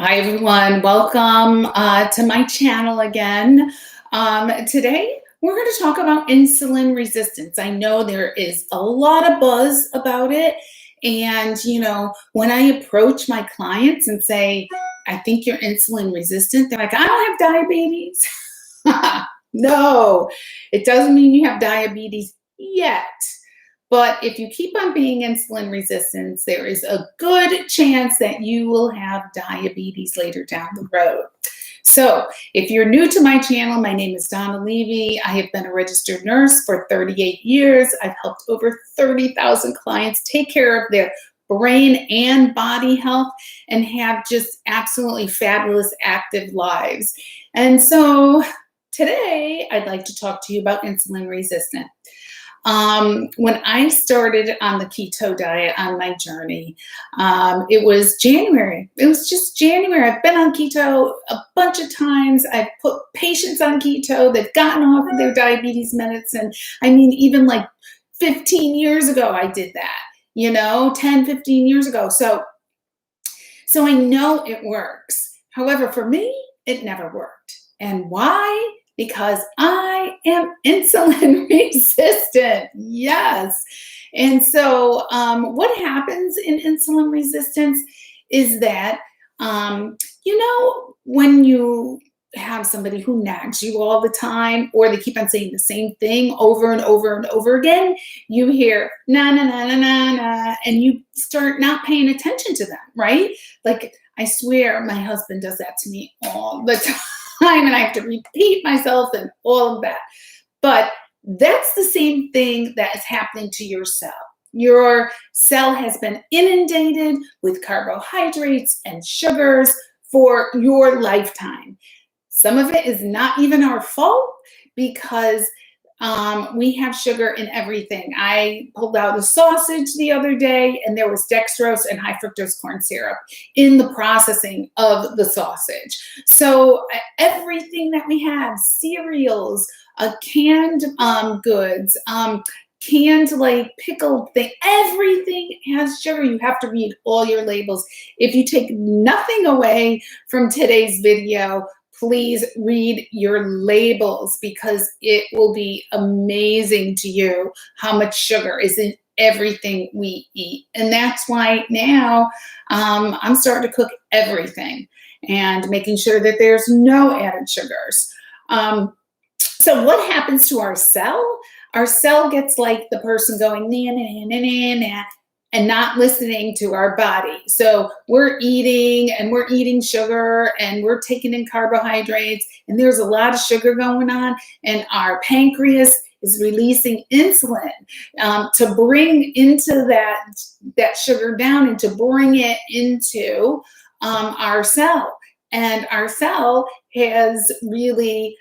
Hi, everyone. Welcome to my channel again. Today, we're going to talk about insulin resistance. I know there is a lot of buzz about it. And, when I approach my clients and say, I think you're insulin resistant, they're like, I don't have diabetes. No, it doesn't mean you have diabetes yet. But if you keep on being insulin resistant, there is a good chance that you will have diabetes later down the road. So if you're new to my channel, my name is Donna Levy. I have been a registered nurse for 38 years. I've helped over 30,000 clients take care of their brain and body health and have just absolutely fabulous, active lives. And so today, I'd like to talk to you about insulin resistance. When I started on the keto diet on my journey, it was January. It was just January. I've been on keto a bunch of times. I've put patients on keto. They've gotten off of their diabetes medicine. I mean, even like 15 years ago, I did that, 10, 15 years ago. So I know it works. However, for me, it never worked. And why? Because I am insulin resistant. Yes. And so what happens in insulin resistance is that, when you have somebody who nags you all the time, or they keep on saying the same thing over and over and over again, you hear na na na na na na, and you start not paying attention to them, right? Like, I swear my husband does that to me all the time. And I have to repeat myself and all of that. But that's the same thing that is happening to your cell. Your cell has been inundated with carbohydrates and sugars for your lifetime. Some of it is not even our fault because we have sugar in everything. I pulled out a sausage the other day and there was dextrose and high fructose corn syrup in the processing of the sausage. So everything that we have, cereals, canned goods, canned like pickled thing, everything has sugar. You have to read all your labels. If you take nothing away from today's video, please read your labels, because it will be amazing to you how much sugar is in everything we eat. And that's why now I'm starting to cook everything and making sure that there's no added sugars. So what happens to our cell? Our cell gets like the person going na na na na na, and not listening to our body. So we're eating sugar and we're taking in carbohydrates, and there's a lot of sugar going on, and our pancreas is releasing insulin to bring into that sugar down and to bring it into our cell. And our cell has really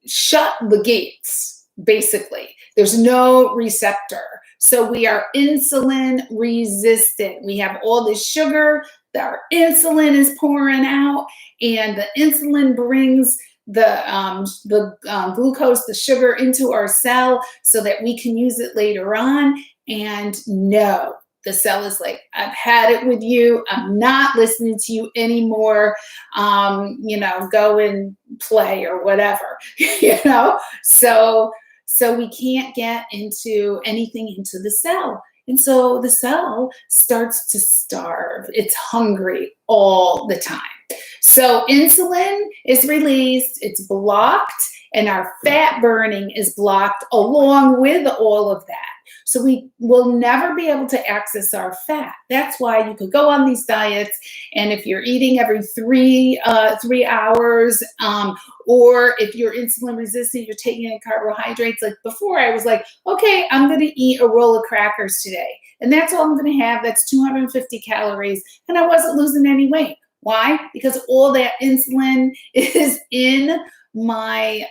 shut the gates, basically. There's no receptor. So we are insulin resistant. We have all this sugar that our insulin is pouring out, and the insulin brings the glucose, the sugar, into our cell so that we can use it later on. And no, the cell is like, I've had it with you. I'm not listening to you anymore. Go and play or whatever, So we can't get into anything into the cell. And so the cell starts to starve. It's hungry all the time. So insulin is released, it's blocked, and our fat burning is blocked along with all of that. So we will never be able to access our fat. That's why you could go on these diets, and if you're eating every 3 hours, or if you're insulin resistant, you're taking in carbohydrates. Like before, I was like, okay, I'm going to eat a roll of crackers today, and that's all I'm going to have. That's 250 calories, and I wasn't losing any weight. Why? Because all that insulin is in my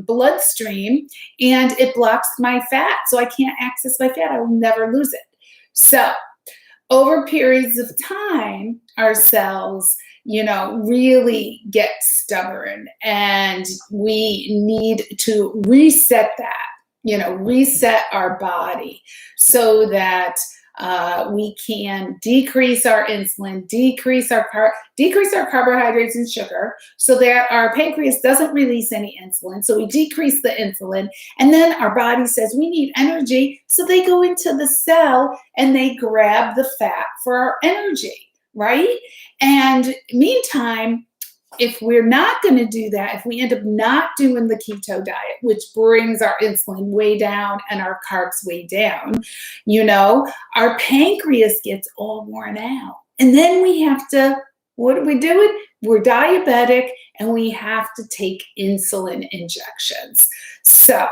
bloodstream, and it blocks my fat, so I can't access my fat. I will never lose it. So over periods of time, our cells really get stubborn, and we need to reset that, reset our body so that We can decrease our insulin, decrease our carbohydrates and sugar, so that our pancreas doesn't release any insulin. So we decrease the insulin, and then our body says we need energy, so they go into the cell and they grab the fat for our energy, right? And meantime, if we're not going to do that, if we end up not doing the keto diet, which brings our insulin way down and our carbs way down, our pancreas gets all worn out. And then we have to, what are we doing? We're diabetic and we have to take insulin injections. So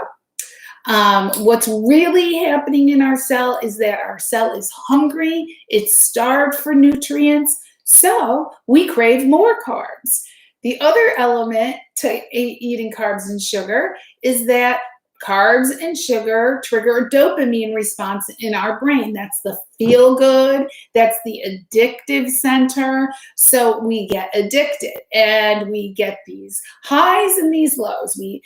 what's really happening in our cell is that our cell is hungry, it's starved for nutrients, so we crave more carbs. The other element to eating carbs and sugar is that carbs and sugar trigger a dopamine response in our brain. That's the feel good, that's the addictive center. So we get addicted and we get these highs and these lows. We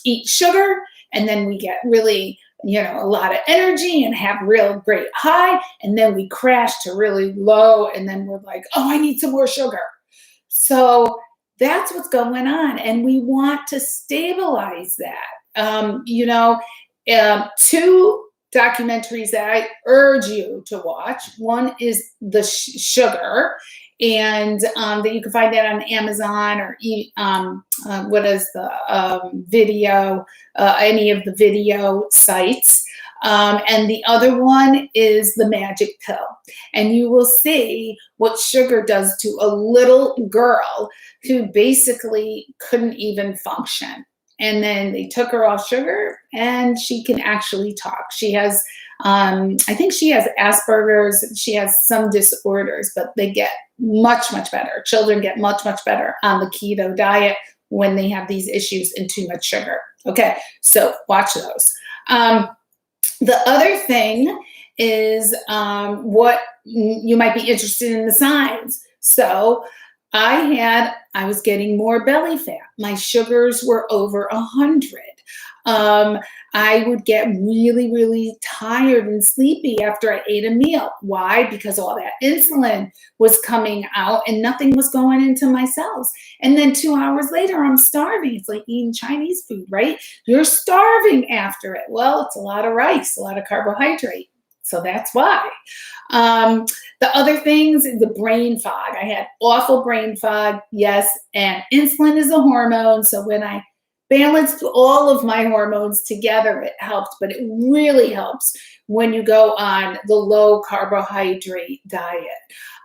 eat sugar and then we get really a lot of energy and have real great high, and then we crash to really low, and then we're like, oh, I need some more sugar. So that's what's going on, and we want to stabilize that. Two documentaries that I urge you to watch. One is the sugar, and that you can find that on Amazon or what is the video, any of the video sites. And the other one is the magic pill. And you will see what sugar does to a little girl who basically couldn't even function. And then they took her off sugar and she can actually talk. She has, I think she has Asperger's, she has some disorders, but they get much, much better. Children get much, much better on the keto diet when they have these issues and too much sugar. Okay, so watch those. The other thing is what you might be interested in the signs. So I was getting more belly fat. My sugars were over 100. I would get really, really tired and sleepy after I ate a meal. Why? Because all that insulin was coming out and nothing was going into my cells. And then 2 hours later, I'm starving. It's like eating Chinese food, right? You're starving after it. Well, it's a lot of rice, a lot of carbohydrate. So that's why. The other things, the brain fog. I had awful brain fog, yes, and insulin is a hormone. So when I balanced all of my hormones together, it helped, but it really helps when you go on the low carbohydrate diet.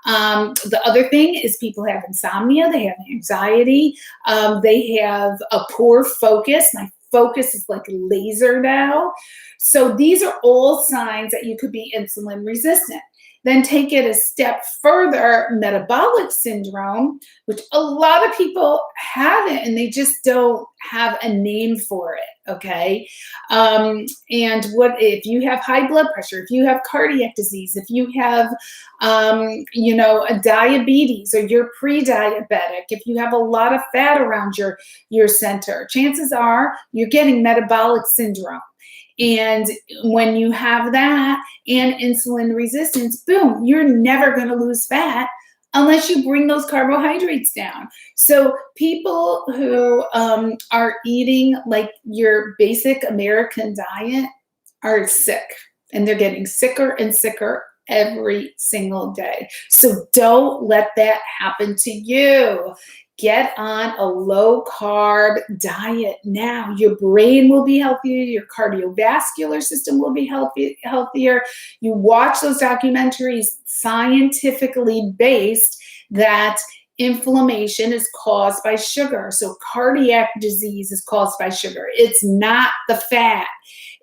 The other thing is people have insomnia, they have anxiety, they have a poor focus. My focus is like laser now. So these are all signs that you could be insulin resistant. Then take it a step further, metabolic syndrome, which a lot of people have it and they just don't have a name for it, okay? And what if you have high blood pressure, if you have cardiac disease, if you have, a diabetes or you're pre-diabetic, if you have a lot of fat around your center, chances are you're getting metabolic syndrome. And when you have that and insulin resistance, boom, you're never going to lose fat unless you bring those carbohydrates down. So people who are eating like your basic American diet are sick, and they're getting sicker and sicker every single day. So don't let that happen to you. Get on a low carb diet now. Your brain will be healthier. Your cardiovascular system will be healthier. You watch those documentaries, scientifically based, that inflammation is caused by sugar. So cardiac disease is caused by sugar. It's not the fat.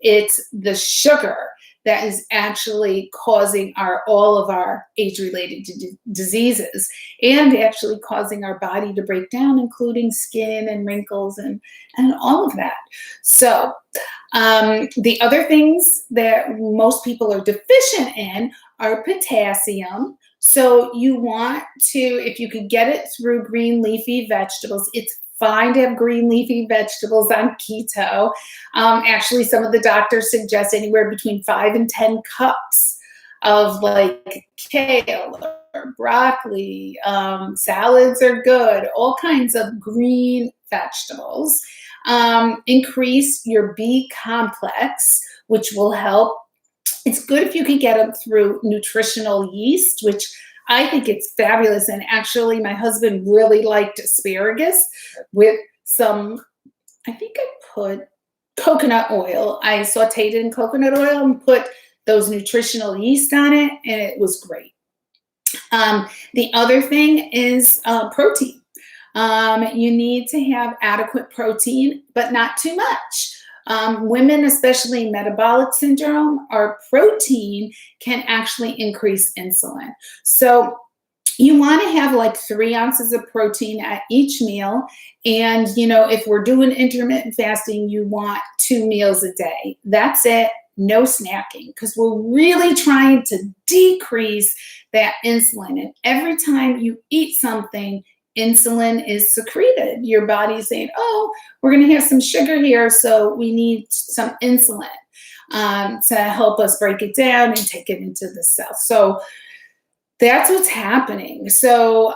It's the sugar that is actually causing all of our age-related diseases and actually causing our body to break down, including skin and wrinkles and all of that. So the other things that most people are deficient in are potassium. So you want to, if you could get it through green leafy vegetables, it's fine to have green leafy vegetables on keto. Actually, some of the doctors suggest anywhere between 5 and 10 cups of like kale or broccoli. Salads are good, all kinds of green vegetables. Increase your B complex, which will help. It's good if you can get them through nutritional yeast, which I think it's fabulous. And actually, my husband really liked asparagus with some, I think I put coconut oil. I sauteed it in coconut oil and put those nutritional yeast on it, and it was great. The other thing is protein. You need to have adequate protein, but not too much. Women, especially metabolic syndrome, our protein can actually increase insulin. So you want to have like 3 ounces of protein at each meal. And, if we're doing intermittent fasting, you want 2 meals a day. That's it. No snacking, because we're really trying to decrease that insulin. And every time you eat something, insulin is secreted. Your body's saying, oh, we're going to have some sugar here, so we need some insulin to help us break it down and take it into the cell. So that's what's happening. So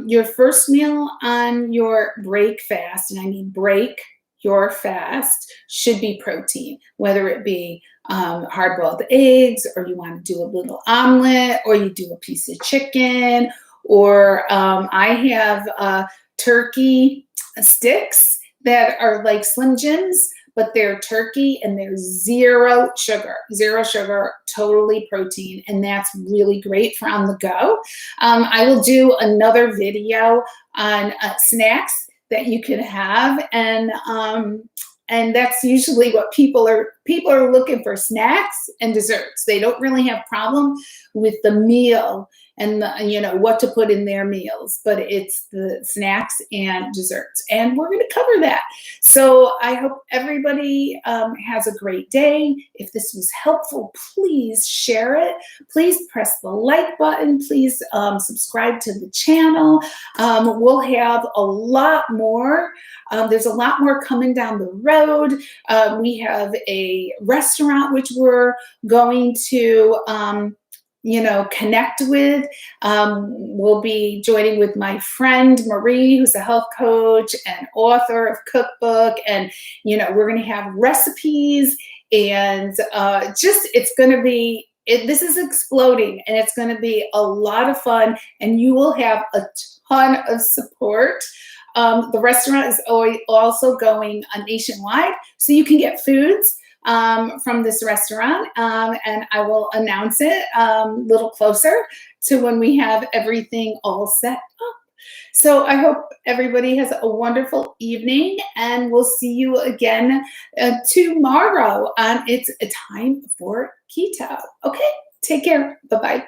your first meal on your break fast, and I mean break your fast, should be protein, whether it be hard-boiled eggs, or you want to do a little omelet, or you do a piece of chicken, or I have turkey sticks that are like Slim Jims, but they're turkey and they're zero sugar, totally protein. And that's really great for on the go. I will do another video on snacks that you can have. And that's usually what people are looking for, snacks and desserts. They don't really have problem with the meal and what to put in their meals, but it's the snacks and desserts. And we're going to cover that. So I hope everybody has a great day. If this was helpful, please share it. Please press the like button. Please subscribe to the channel. We'll have a lot more. There's a lot more coming down the road. We have a restaurant which we're going to connect with. We'll be joining with my friend Marie, who's a health coach and author of cookbook. And, we're going to have recipes, and it's going to be, this is exploding, and it's going to be a lot of fun, and you will have a ton of support. The restaurant is also going nationwide, so you can get foods from this restaurant, and I will announce it a little closer to when we have everything all set up. So I hope everybody has a wonderful evening, and we'll see you again tomorrow. It's a time for keto. Okay, take care. Bye-bye.